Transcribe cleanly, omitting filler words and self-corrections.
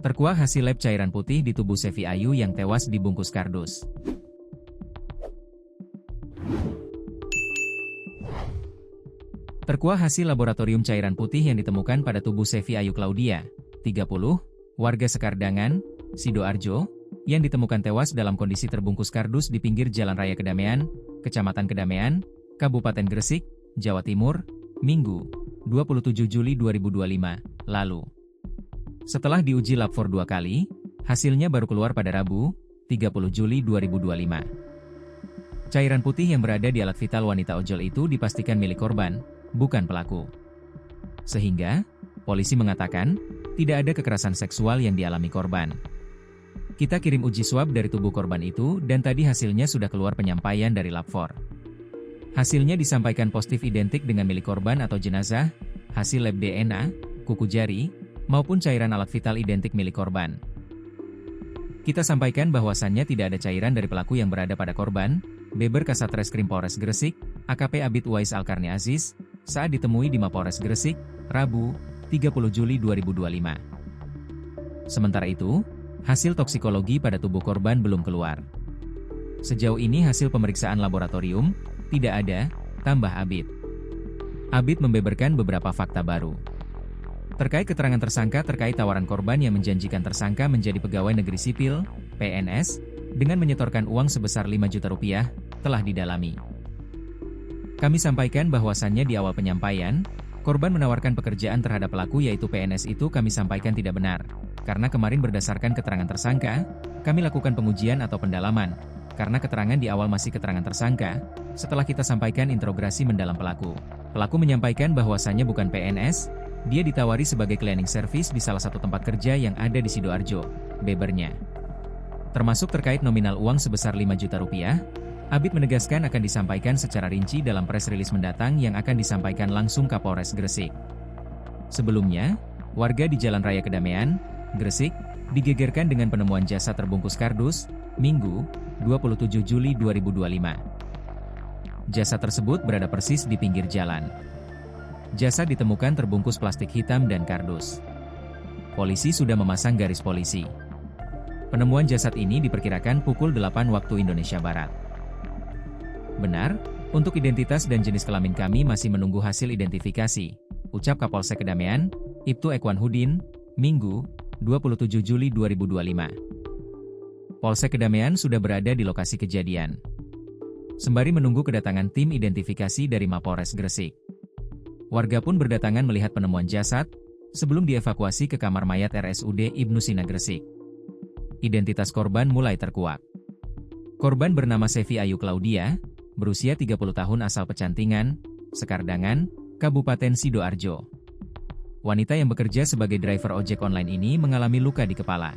Terkuak hasil lab cairan putih di tubuh Sevi Ayu yang tewas dibungkus kardus. Terkuak hasil laboratorium cairan putih yang ditemukan pada tubuh Sevi Ayu Claudia, 30, warga Sekardangan, Sidoarjo, yang ditemukan tewas dalam kondisi terbungkus kardus di pinggir Jalan Raya Kedamaian, Kecamatan Kedamaian, Kabupaten Gresik, Jawa Timur, Minggu, 27 Juli 2025, lalu. Setelah diuji lab for 2 kali, hasilnya baru keluar pada Rabu, 30 Juli 2025. Cairan putih yang berada di alat vital wanita ojol itu dipastikan milik korban, bukan pelaku. Sehingga, polisi mengatakan, tidak ada kekerasan seksual yang dialami korban. Kita kirim uji swab dari tubuh korban itu dan tadi hasilnya sudah keluar penyampaian dari lab for. Hasilnya disampaikan positif identik dengan milik korban atau jenazah, hasil lab DNA, kuku jari, maupun cairan alat vital identik milik korban. Kita sampaikan bahwasannya tidak ada cairan dari pelaku yang berada pada korban, Beber Kasatreskrim Polres Gresik, AKP Abid Uwais Alkarni Aziz, saat ditemui di Mapolres Gresik, Rabu, 30 Juli 2025. Sementara itu, hasil toksikologi pada tubuh korban belum keluar. Sejauh ini hasil pemeriksaan laboratorium, tidak ada, tambah Abid. Abid membeberkan beberapa fakta baru. Terkait keterangan tersangka terkait tawaran korban yang menjanjikan tersangka menjadi pegawai negeri sipil, PNS, dengan menyetorkan uang sebesar 5 juta rupiah, telah didalami. Kami sampaikan bahwasannya di awal penyampaian, korban menawarkan pekerjaan terhadap pelaku yaitu PNS itu kami sampaikan tidak benar. Karena kemarin berdasarkan keterangan tersangka, kami lakukan pengujian atau pendalaman. Karena keterangan di awal masih keterangan tersangka, setelah kita sampaikan interogasi mendalam pelaku. Pelaku menyampaikan bahwasannya bukan PNS, dia ditawari sebagai cleaning service di salah satu tempat kerja yang ada di Sidoarjo, bebernya. Termasuk terkait nominal uang sebesar 5 juta rupiah, Abid menegaskan akan disampaikan secara rinci dalam press release mendatang yang akan disampaikan langsung Kapolres Gresik. Sebelumnya, warga di Jalan Raya Kedamaian, Gresik, digegerkan dengan penemuan jasad terbungkus kardus, Minggu, 27 Juli 2025. Jasad tersebut berada persis di pinggir jalan. Jasad ditemukan terbungkus plastik hitam dan kardus. Polisi sudah memasang garis polisi. Penemuan jasad ini diperkirakan pukul 8 waktu Indonesia Barat. Benar, untuk identitas dan jenis kelamin kami masih menunggu hasil identifikasi, ucap Kapolsek Kedamaian, Ibtu Ekwan Hudin, Minggu, 27 Juli 2025. Polsek Kedamaian sudah berada di lokasi kejadian. Sembari menunggu kedatangan tim identifikasi dari Mapolres Gresik. Warga pun berdatangan melihat penemuan jasad, sebelum dievakuasi ke kamar mayat RSUD Ibnu Sina Gresik. Identitas korban mulai terkuak. Korban bernama Sevi Ayu Claudia, berusia 30 tahun asal Pecantingan, Sekardangan, Kabupaten Sidoarjo. Wanita yang bekerja sebagai driver ojek online ini mengalami luka di kepala.